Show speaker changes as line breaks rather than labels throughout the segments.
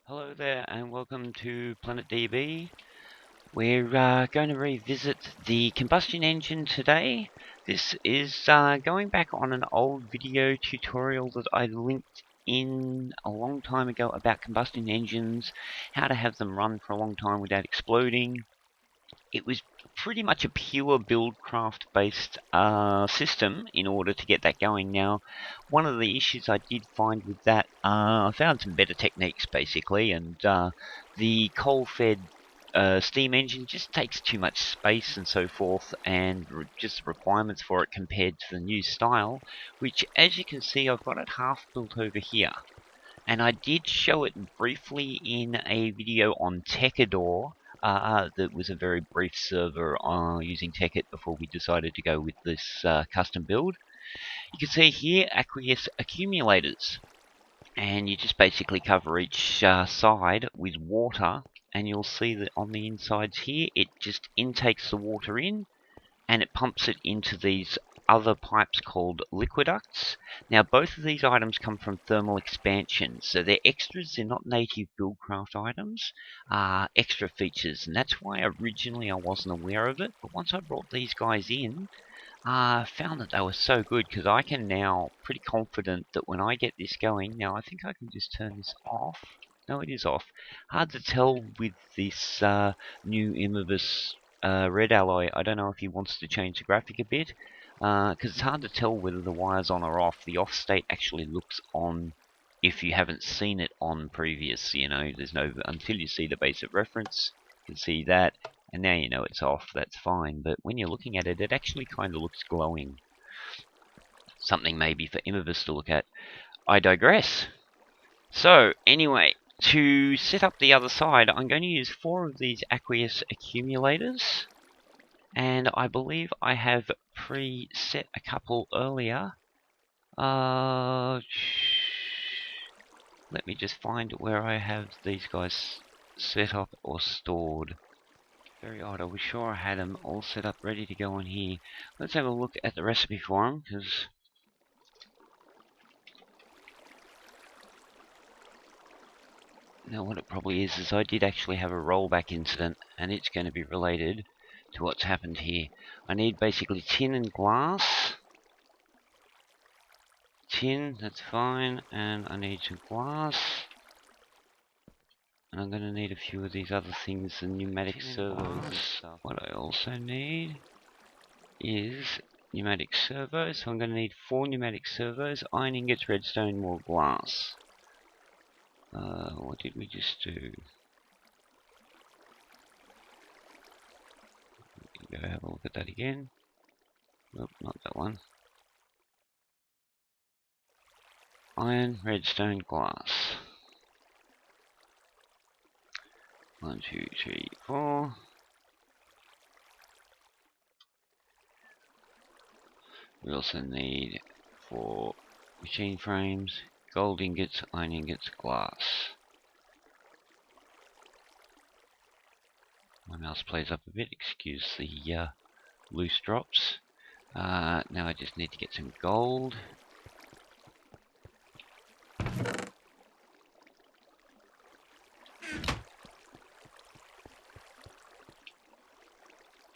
Hello there and welcome to Planet DB. We're going to revisit the combustion engine today. This is going back on an old video tutorial that I linked in a long time ago about combustion engines, how to have them run for a long time without exploding. It was pretty much a pure Buildcraft based system in order to get that going. Now, one of the issues I did find with that, I found some better techniques basically, and the coal-fed steam engine just takes too much space and so forth, and just requirements for it compared to the new style, which as you can see I've got it half built over here. And I did show it briefly in a video on Tekador. That was a very brief server using Tekit before we decided to go with this custom build. You can see here aqueous accumulators, and you just basically cover each side with water, and you'll see that on the insides here it just intakes the water in and it pumps it into these other pipes called liquiducts. Now both of these items come from thermal expansion, so they're extras, they're not native Buildcraft items, extra features, and that's why originally I wasn't aware of it, but once I brought these guys in, I found that they were so good, because I can now pretty confident that when I get this going, now I think I can just turn this off. No, it is off. Hard to tell with this new Immovis red alloy. I don't know if he wants to change the graphic a bit, because it's hard to tell whether the wire's on or off. The off state actually looks on if you haven't seen it on previous. There's no, until you see the basic reference, you can see that, and now you know it's off. That's fine, but when you're looking at it, it actually kind of looks glowing. Something maybe for Immovis to look at. I digress. So anyway, to set up the other side, I'm going to use 4 of these aqueous accumulators, and I believe I have pre-set a couple earlier. Let me just find where I have these guys set up or stored. Very odd, I was sure I had them all set up ready to go in here. Let's have a look at the recipe for them, because now what it probably is I did actually have a rollback incident, and it's going to be related to what's happened here. I need basically tin and glass. Tin, that's fine, and I need some glass. And I'm going to need a few of these other things, the pneumatic servos. What I also need is pneumatic servos, so I'm going to need 4 pneumatic servos, iron ingots, redstone, more glass. What did we just do? Go have a look at that again. Nope, not that one. Iron, redstone, glass. 1, 2, 3, 4. We also need 4 machine frames, gold ingots, iron ingots, glass. My mouse plays up a bit, excuse the loose drops. Now I just need to get some gold.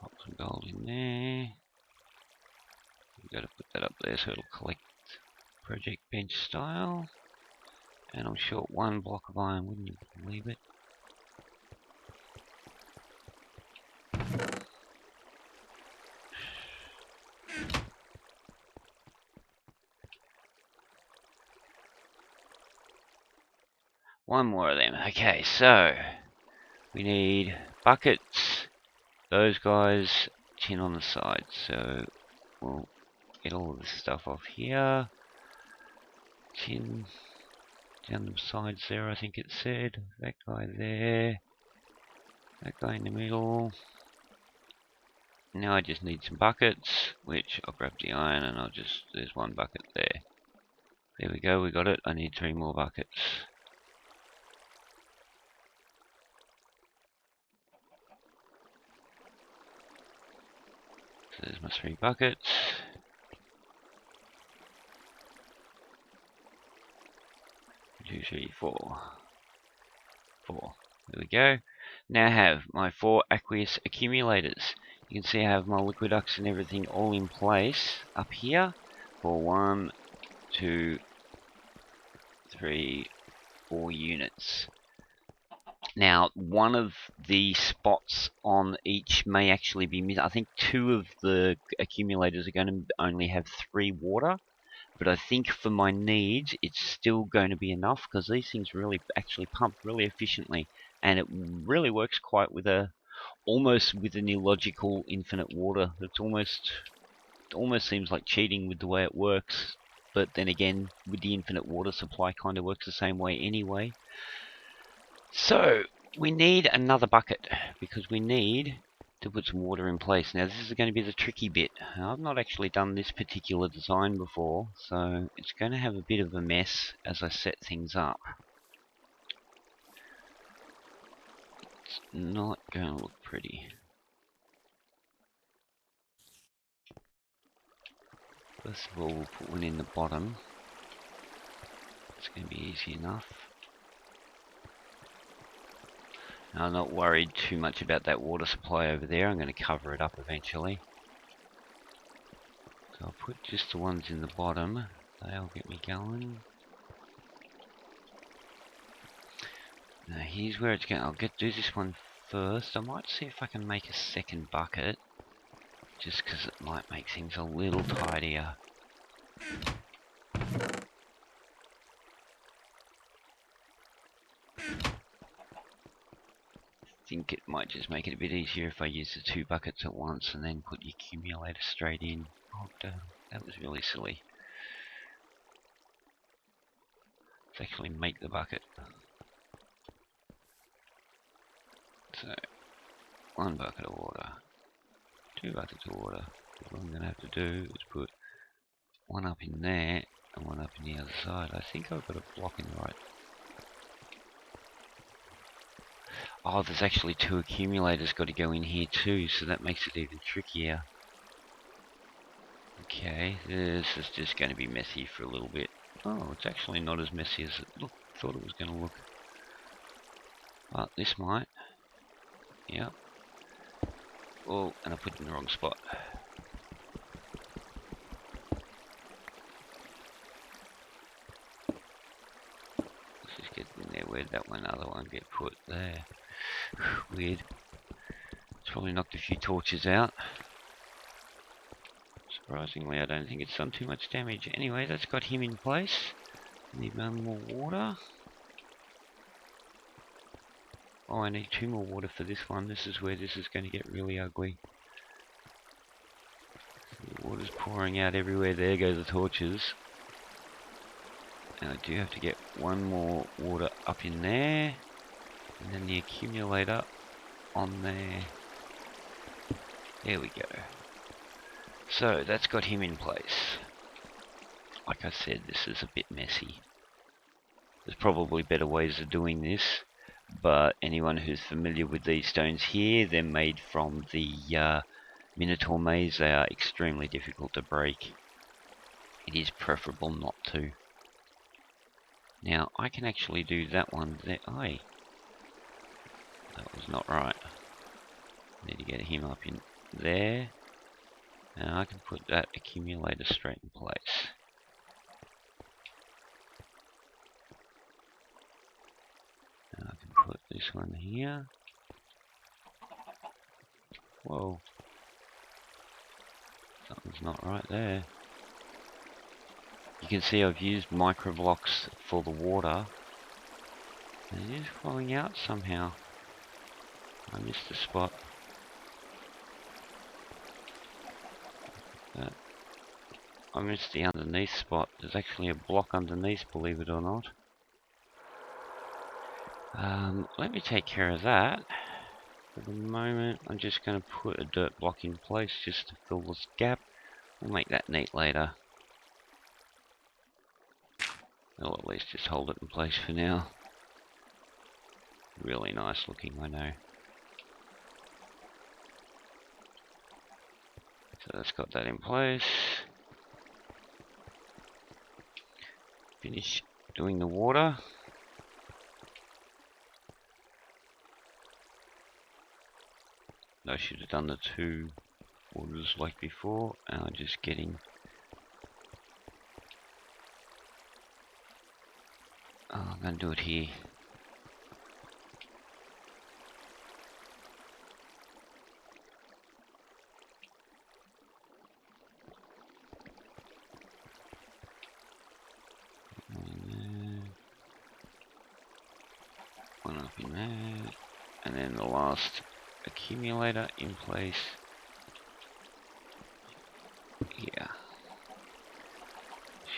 Pop some gold in there. We've got to put that up there so it'll collect project bench style. And I'm short 1 block of iron, wouldn't you believe it? One more of them. Okay, so we need buckets, those guys, tin on the side. So we'll get all of this stuff off here. Tin down the sides there, I think it said. That guy there. That guy in the middle. Now I just need some buckets, which I'll grab the iron and there's 1 bucket there. There we go, we got it. I need 3 more buckets. So there's my 3 buckets. 2, 3, 4. 4. There we go. Now I have my 4 aqueous accumulators. You can see I have my liquid ducts and everything all in place up here for 1, 2, 3, 4 units. Now, one of the spots on each may actually be missing. I think 2 of the accumulators are going to only have 3 water, but I think for my needs, it's still going to be enough because these things really actually pump really efficiently, and it really works quite with almost with an illogical infinite water. It almost seems like cheating with the way it works, but then again, with the infinite water supply, kind of works the same way anyway. So, we need another bucket, because we need to put some water in place. Now, this is going to be the tricky bit. I've not actually done this particular design before, so it's going to have a bit of a mess as I set things up. It's not going to look pretty. First of all, we'll put one in the bottom. It's going to be easy enough. Now, I'm not worried too much about that water supply over there. I'm going to cover it up eventually. So I'll put just the ones in the bottom. They'll get me going. Now here's where it's going. I'll do this one first. I might see if I can make a second bucket, just because it might make things a little tidier. I think it might just make it a bit easier if I use the 2 buckets at once and then put the accumulator straight in. Oh damn, that was really silly. Let's actually make the bucket. So, 1 bucket of water, 2 buckets of water. What I'm going to have to do is put 1 up in there and 1 up in the other side. I think I've got a block in the right. Oh, there's actually 2 accumulators got to go in here too, so that makes it even trickier. Okay, this is just going to be messy for a little bit. Oh, it's actually not as messy as I thought it was going to look. But this might. Yep. Oh, and I put it in the wrong spot. Let's just get in there. Where'd that other one get put? There. Weird. It's probably knocked a few torches out. Surprisingly, I don't think it's done too much damage. Anyway, that's got him in place. Need 1 more water. Oh, I need 2 more water for this one. This is where this is going to get really ugly. The water's pouring out everywhere. There go the torches. And I do have to get 1 more water up in there. And then the accumulator on there. There we go. So, that's got him in place. Like I said, this is a bit messy. There's probably better ways of doing this, but anyone who's familiar with these stones here, they're made from the Minotaur maze. They are extremely difficult to break. It is preferable not to. Now, I can actually do that one there. Aye. That was not right. Need to get him up in there. And I can put that accumulator straight in place. And I can put this one here. Whoa. Something's not right there. You can see I've used micro blocks for the water. And it is falling out somehow. I missed a spot. I missed the underneath spot. There's actually a block underneath, believe it or not. Let me take care of that. For the moment, I'm just going to put a dirt block in place just to fill this gap. We'll make that neat later. I'll at least just hold it in place for now. Really nice looking, I know. So that's got that in place. Finish doing the water. I should have done the 2 orders like before, and I'm just getting... Oh, I'm going to do it here. One up in there, and then the last accumulator in place here.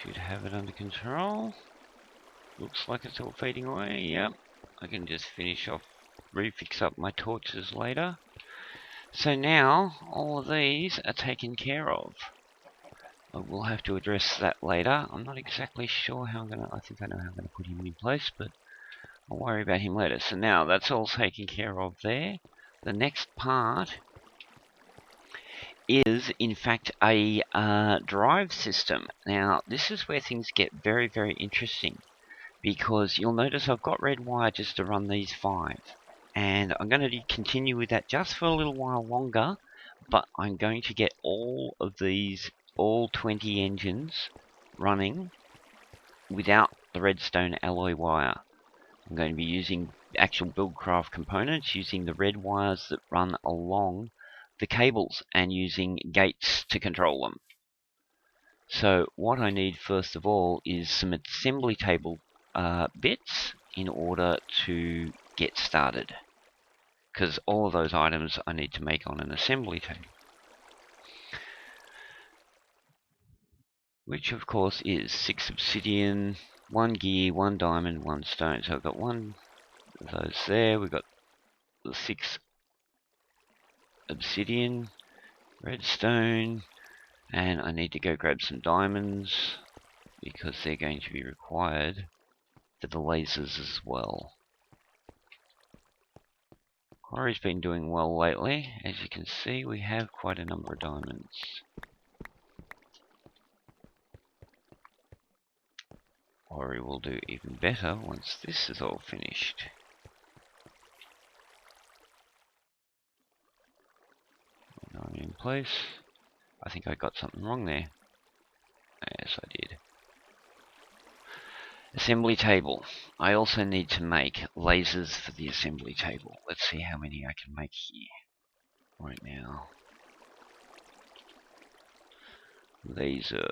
Should have it under control. Looks like it's all fading away. Yep, I can just finish off, refix up my torches later. So now all of these are taken care of. I will have to address that later. I'm not exactly sure how I'm gonna. I think I know how I'm gonna put him in place, but I'll worry about him later. So now that's all taken care of there. The next part is in fact a drive system. Now this is where things get very, very interesting, because you'll notice I've got red wire just to run these 5, and I'm going to continue with that just for a little while longer, but I'm going to get all of these, all 20 engines running without the redstone alloy wire. I'm going to be using actual Buildcraft components, using the red wires that run along the cables and using gates to control them. So what I need first of all is some assembly table bits in order to get started, because all of those items I need to make on an assembly table, which of course is 6 obsidian, 1 gear, 1 diamond, 1 stone. So I've got 1 of those there. We've got the 6 obsidian, redstone, and I need to go grab some diamonds because they're going to be required for the lasers as well. Quarry's been doing well lately. As you can see, we have quite a number of diamonds. Quarry will do even better once this is all finished. I'm in place. I think I got something wrong there. Yes, I did. Assembly table. I also need to make lasers for the assembly table. Let's see how many I can make here right now. Laser.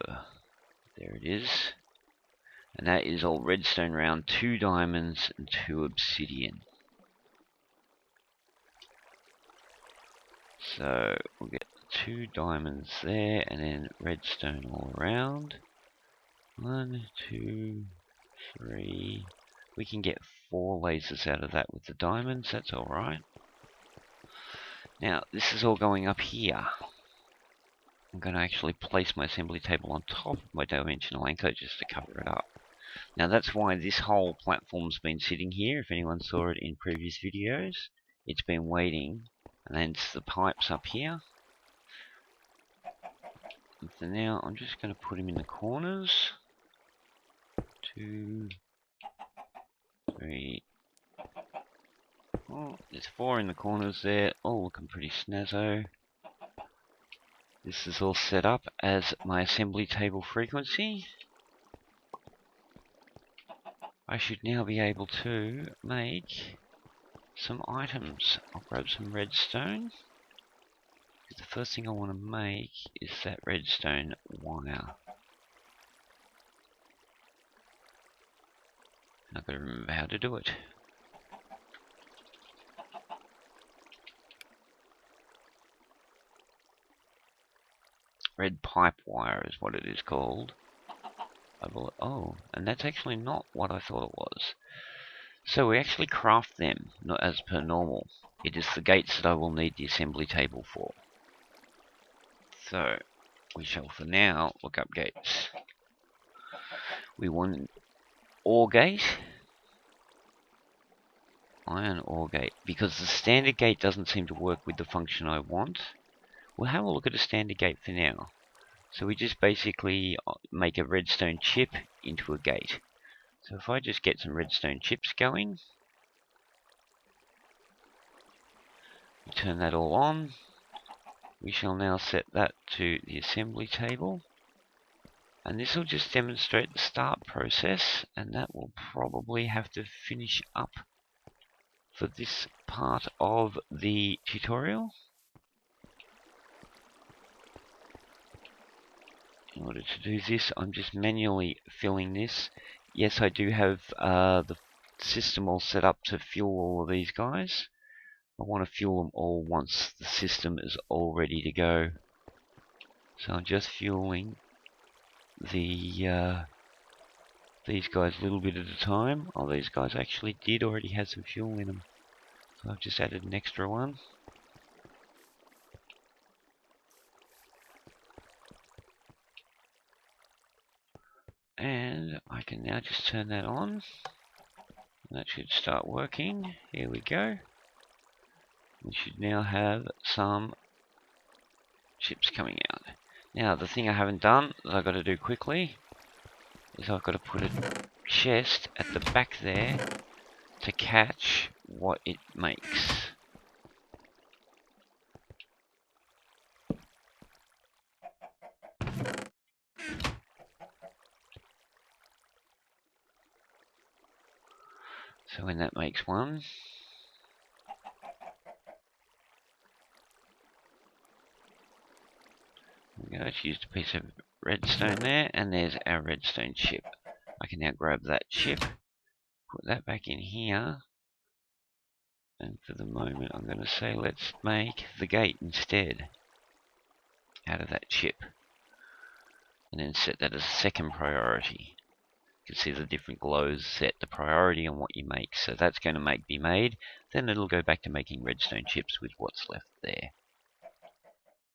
There it is. And that is all redstone round, 2 diamonds and 2 obsidian. So we'll get 2 diamonds there and then redstone all around. 1, 2, 3. We can get 4 lasers out of that with the diamonds, that's alright. Now, this is all going up here. I'm going to actually place my assembly table on top of my dimensional anchor just to cover it up. Now that's why this whole platform's been sitting here. If anyone saw it in previous videos, it's been waiting. And then it's the pipes up here. And for now, I'm just going to put them in the corners. 2, 3. Oh, there's 4 in the corners there. All looking pretty snazzo. This is all set up as my assembly table frequency. I should now be able to make some items. I'll grab some redstone. The first thing I want to make is that redstone wire. I've got to remember how to do it. Red pipe wire is what it is called. Oh, and that's actually not what I thought it was. So we actually craft them, not as per normal. It is the gates that I will need the assembly table for. So, we shall for now look up gates. We want ore gate, iron ore gate, because the standard gate doesn't seem to work with the function I want. We'll have a look at a standard gate for now. So we just basically make a redstone chip into a gate. So if I just get some redstone chips going, Turn that all on. We shall now set that to the assembly table. And this will just demonstrate the start process, and that will probably have to finish up for this part of the tutorial. In order to do this, I'm just manually filling this. Yes, I do have the system all set up to fuel all of these guys. I want to fuel them all once the system is all ready to go. So I'm just fueling the these guys a little bit at a time. Oh, these guys actually did already have some fuel in them. So I've just added an extra one. And I can now just turn that on. That should start working. Here we go. We should now have some chips coming out. Now, the thing I haven't done that I've got to do quickly is I've got to put a chest at the back there to catch what it makes. So when that makes one, there we go. It's used a piece of redstone there, and there's our redstone chip. I can now grab that chip, put that back in here, and for the moment I'm going to say let's make the gate instead out of that chip, and then set that as a second priority. You can see the different glows set the priority on what you make, so that's going to be made. Then it'll go back to making redstone chips with what's left there.